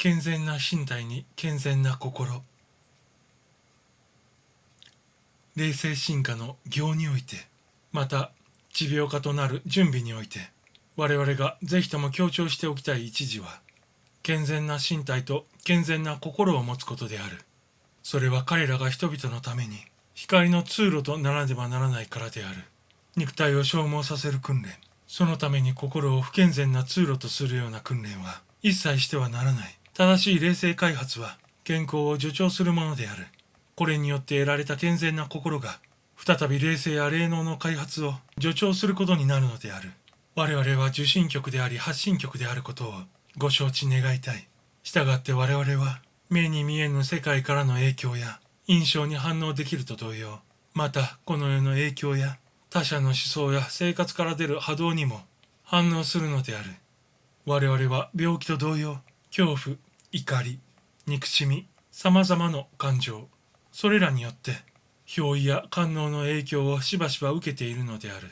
健全な身体に健全な心。霊性進化の行において、また治療家となる準備において、我々がぜひとも強調しておきたい一時は、健全な身体と健全な心を持つことである。それは彼らが人々のために光の通路とならねばならないからである。肉体を消耗させる訓練、そのために心を不健全な通路とするような訓練は一切してはならない。正しい霊性開発は健康を助長するものである。これによって得られた健全な心が再び霊性や霊能の開発を助長することになるのである。我々は受信局であり発信局であることをご承知願いたい。したがって我々は目に見えぬ世界からの影響や印象に反応できると同様、またこの世の影響や他者の思想や生活から出る波動にも反応するのである。我々は病気と同様、恐怖、怒り、憎しみ、様々な感情、それらによって憑依や官能の影響をしばしば受けているのである。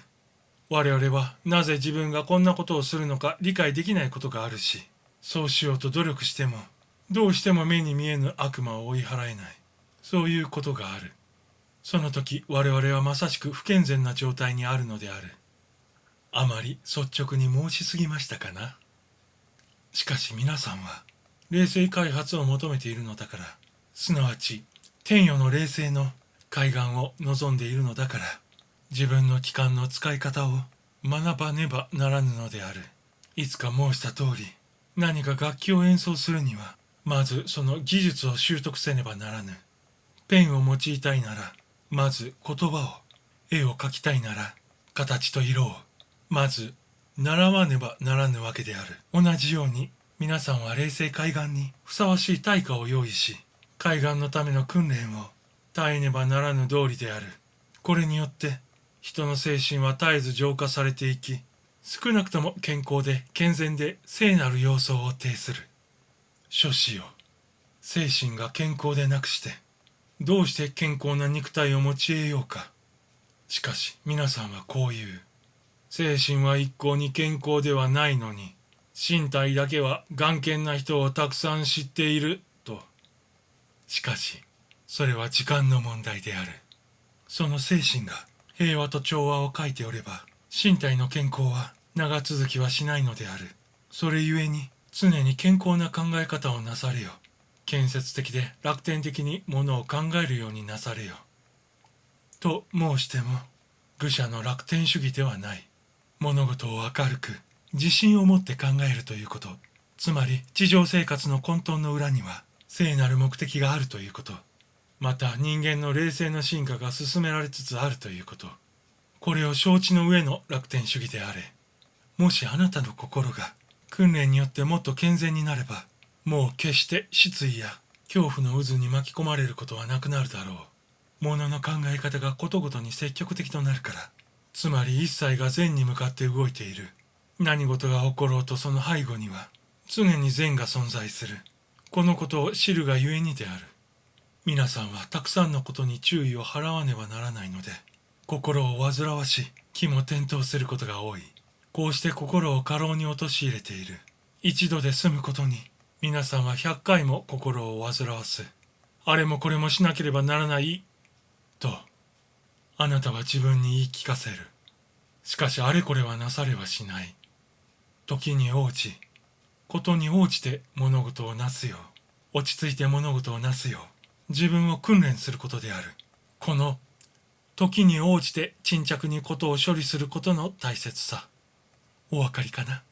我々はなぜ自分がこんなことをするのか理解できないことがあるし、そうしようと努力してもどうしても目に見えぬ悪魔を追い払えない。そういうことがある。その時我々はまさしく不健全な状態にあるのである。あまり率直に申しすぎましたかな。しかし皆さんは霊性開発を求めているのだから、すなわち天与の霊性の開眼を望んでいるのだから、自分の器官の使い方を学ばねばならぬのである。いつか申した通り、何か楽器を演奏するにはまずその技術を習得せねばならぬ。ペンを用いたいならまず言葉を、絵を描きたいなら形と色をまず習わねばならぬわけである。同じように皆さんは霊性開眼にふさわしい対価を用意し、開眼のための訓練を耐えねばならぬ道理である。これによって人の精神は絶えず浄化されていき、少なくとも健康で健全で聖なる様相を呈する。諸子よ、精神が健康でなくしてどうして健康な肉体を持ち得ようか。しかし皆さんはこう言う。精神は一向に健康ではないのに、身体だけは頑健な人をたくさん知っていると。しかしそれは時間の問題である。その精神が平和と調和を欠いておれば、身体の健康は長続きはしないのである。それゆえに常に健康な考え方をなされよ。建設的で楽天的にものを考えるようになされよ。と申しても、愚者の楽天主義ではない。物事を明るく自信を持って考えるということ、つまり地上生活の混沌の裏には聖なる目的があるということ、また人間の霊性の進化が進められつつあるということ、これを承知の上の楽天主義であれ。もしあなたの心が訓練によってもっと健全になれば、もう決して失意や恐怖の渦に巻き込まれることはなくなるだろう。物の考え方がことごとに積極的となるから、つまり一切が善に向かって動いている。何事が起ころうとその背後には常に善が存在する。このことを知るがゆえにである。皆さんはたくさんのことに注意を払わねばならないので、心を煩わし、気も転倒することが多い。こうして心を過労に陥れている。一度で済むことに皆さんは100回も心を煩わす。あれもこれもしなければならないとあなたは自分に言い聞かせる。しかしあれこれはなされはしない。時に応じ、ことに応じて物事をなすよう、落ち着いて物事をなすよう自分を訓練することである。この時に応じて沈着にことを処理することの大切さ、お分かりかな。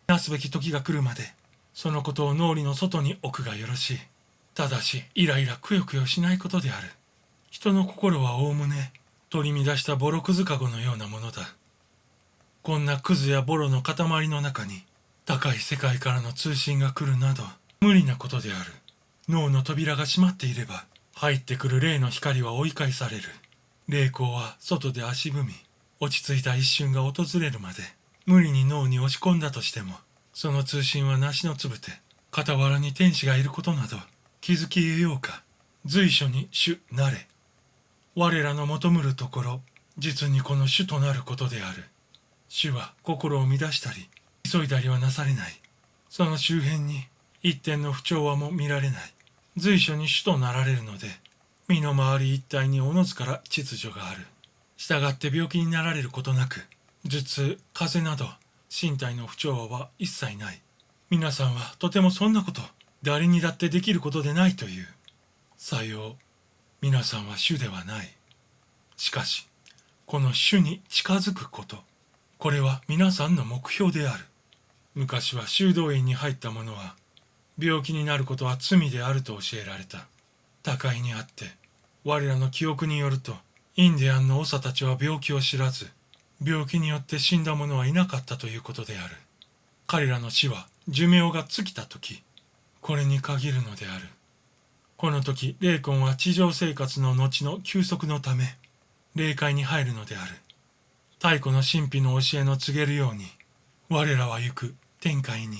なすべき時が来るまでそのことを脳裏の外に置くがよろしい。ただしイライラくよくよしないことである。人の心はおおむね取り乱したボロクズカゴのようなものだ。こんなクズやボロの塊の中に高い世界からの通信が来るなど無理なことである。脳の扉が閉まっていれば入ってくる霊の光は追い返される。霊光は外で足踏み、落ち着いた一瞬が訪れるまで無理に脳に押し込んだとしても、その通信は梨のつぶて、傍らに天使がいることなど気づき得ようか。随所に主なれ。我らの求むるところ、実にこの主となることである。主は心を乱したり急いだりはなされない。その周辺に一点の不調和も見られない。随所に主となられるので、身の回り一帯におのずから秩序がある。したがって病気になられることなく、頭痛、風邪など身体の不調和は一切ない。皆さんはとてもそんなこと、誰にだってできることでないという。さよう、皆さんは主ではない。しかし、この主に近づくこと、これは皆さんの目標である。昔は修道院に入った者は、病気になることは罪であると教えられた。高いにあって、我らの記憶によると、インディアンの長たちは病気を知らず、病気によって死んだ者はいなかったということである。彼らの死は寿命が尽きたとき、これに限るのである。この時、霊魂は地上生活の後の休息のため、霊界に入るのである。太古の神秘の教えの告げるように、我らは行く天界に、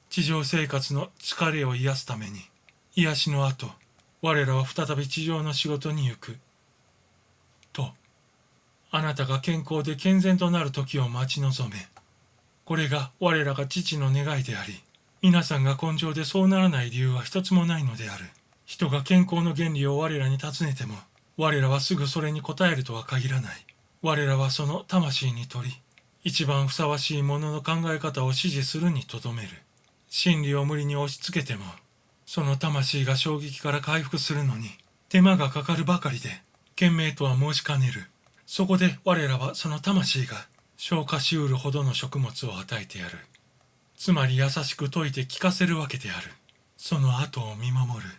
地上生活の疲れを癒すために、癒しの後、我らは再び地上の仕事に行く。と、あなたが健康で健全となる時を待ち望め。これが我らが父の願いであり、皆さんが根性でそうならない理由は一つもないのである。人が健康の原理を我らに尋ねても、我らはすぐそれに答えるとは限らない。我らはその魂にとり、一番ふさわしいものの考え方を指示するにとどめる。真理を無理に押し付けても、その魂が衝撃から回復するのに手間がかかるばかりで、賢明とは申しかねる。そこで我らはその魂が消化しうるほどの食物を与えてやる。つまり優しく説いて聞かせるわけである。その後を見守る。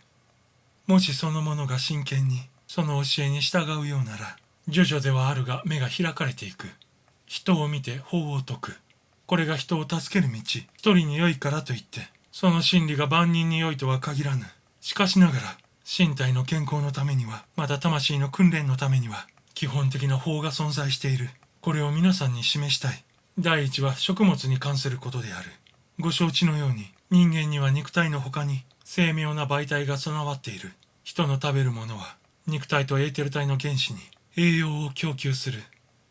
もしその者が真剣にその教えに従うようなら、徐々ではあるが目が開かれていく。人を見て法を説く。これが人を助ける道。一人に良いからといって、その真理が万人に良いとは限らぬ。しかしながら、身体の健康のためには、また魂の訓練のためには、基本的な法が存在している。これを皆さんに示したい。第一は食物に関することである。ご承知のように、人間には肉体の他に精妙な媒体が備わっている。人の食べるものは、肉体とエーテル体の原子に栄養を供給する。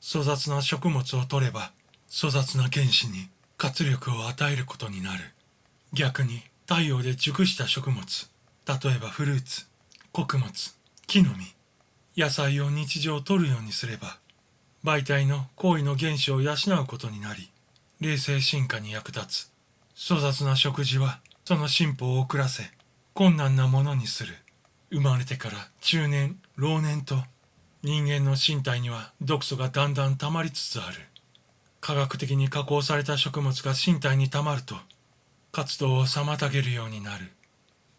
粗雑な食物を取れば、粗雑な原子に活力を与えることになる。逆に、太陽で熟した食物、例えばフルーツ、穀物、木の実、野菜を日常取るようにすれば、媒体の行為の原子を養うことになり、霊性進化に役立つ。粗雑な食事は、その進歩を遅らせ、困難なものにする。生まれてから中年、老年と、人間の身体には毒素がだんだん溜まりつつある。科学的に加工された食物が身体に溜まると、活動を妨げるようになる。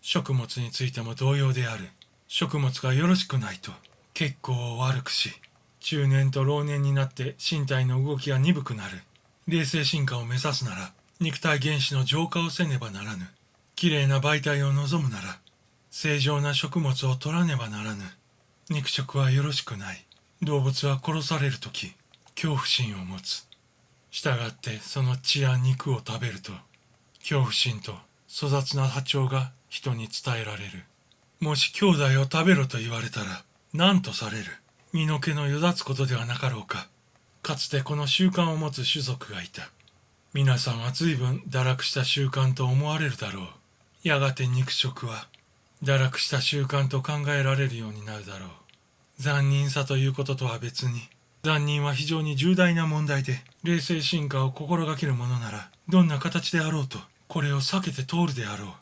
食物についても同様である。食物がよろしくないと、血行を悪くし、中年と老年になって身体の動きが鈍くなる。霊性進化を目指すなら、肉体原子の浄化をせねばならぬ。きれいな媒体を望むなら、正常な食物を取らねばならぬ。肉食はよろしくない。動物は殺されるとき、恐怖心を持つ。したがってその血や肉を食べると、恐怖心と粗雑な波長が人に伝えられる。もし兄弟を食べろと言われたら、何とされる。身の毛のよだつことではなかろうか。かつてこの習慣を持つ種族がいた。皆さんは随分堕落した習慣と思われるだろう。やがて肉食は、堕落した習慣と考えられるようになるだろう。残忍さということとは別に、残忍は非常に重大な問題で、霊性進化を心がけるものなら、どんな形であろうと、これを避けて通るであろ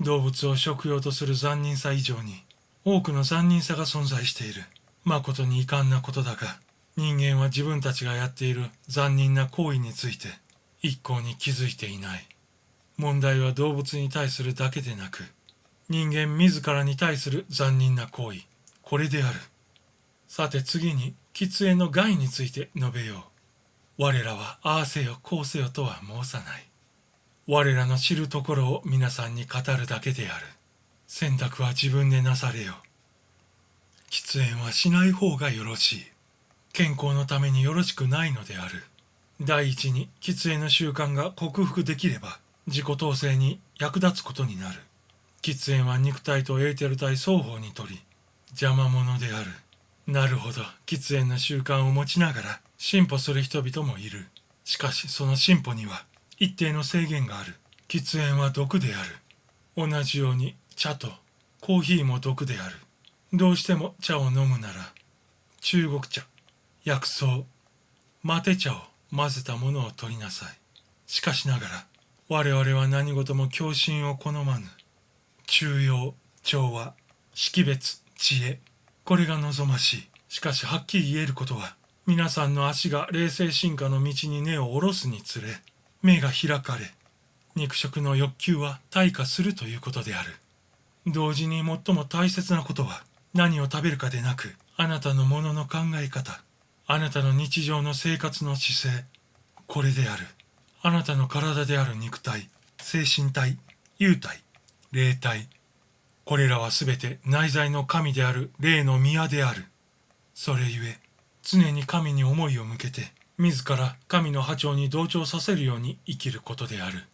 う。動物を食用とする残忍さ以上に、多くの残忍さが存在している。誠に遺憾なことだが、人間は自分たちがやっている残忍な行為について、一向に気づいていない。問題は動物に対するだけでなく、人間自らに対する残忍な行為、これである。さて次に、喫煙の害について述べよう。我らはああせよこうせよとは申さない。我らの知るところを皆さんに語るだけである。選択は自分でなされよ。喫煙はしない方がよろしい。健康のためによろしくないのである。第一に、喫煙の習慣が克服できれば、自己統制に役立つことになる。喫煙は肉体とエーテル体双方にとり、邪魔者である。なるほど、喫煙の習慣を持ちながら進歩する人々もいる。しかしその進歩には一定の制限がある。喫煙は毒である。同じように茶とコーヒーも毒である。どうしても茶を飲むなら中国茶、薬草、マテ茶を混ぜたものを取りなさい。しかしながら我々は何事も共振を好まぬ。中庸、調和、識別、知恵、これが望ましい。しかしはっきり言えることは、皆さんの足が霊性進化の道に根を下ろすにつれ、目が開かれ、肉食の欲求は退化するということである。同時に最も大切なことは、何を食べるかでなく、あなたのものの考え方、あなたの日常の生活の姿勢、これである。あなたの体である肉体、精神体、幽体、霊体、これらはすべて内在の神である霊の宮である。それゆえ、常に神に思いを向けて、自ら神の波長に同調させるように生きることである。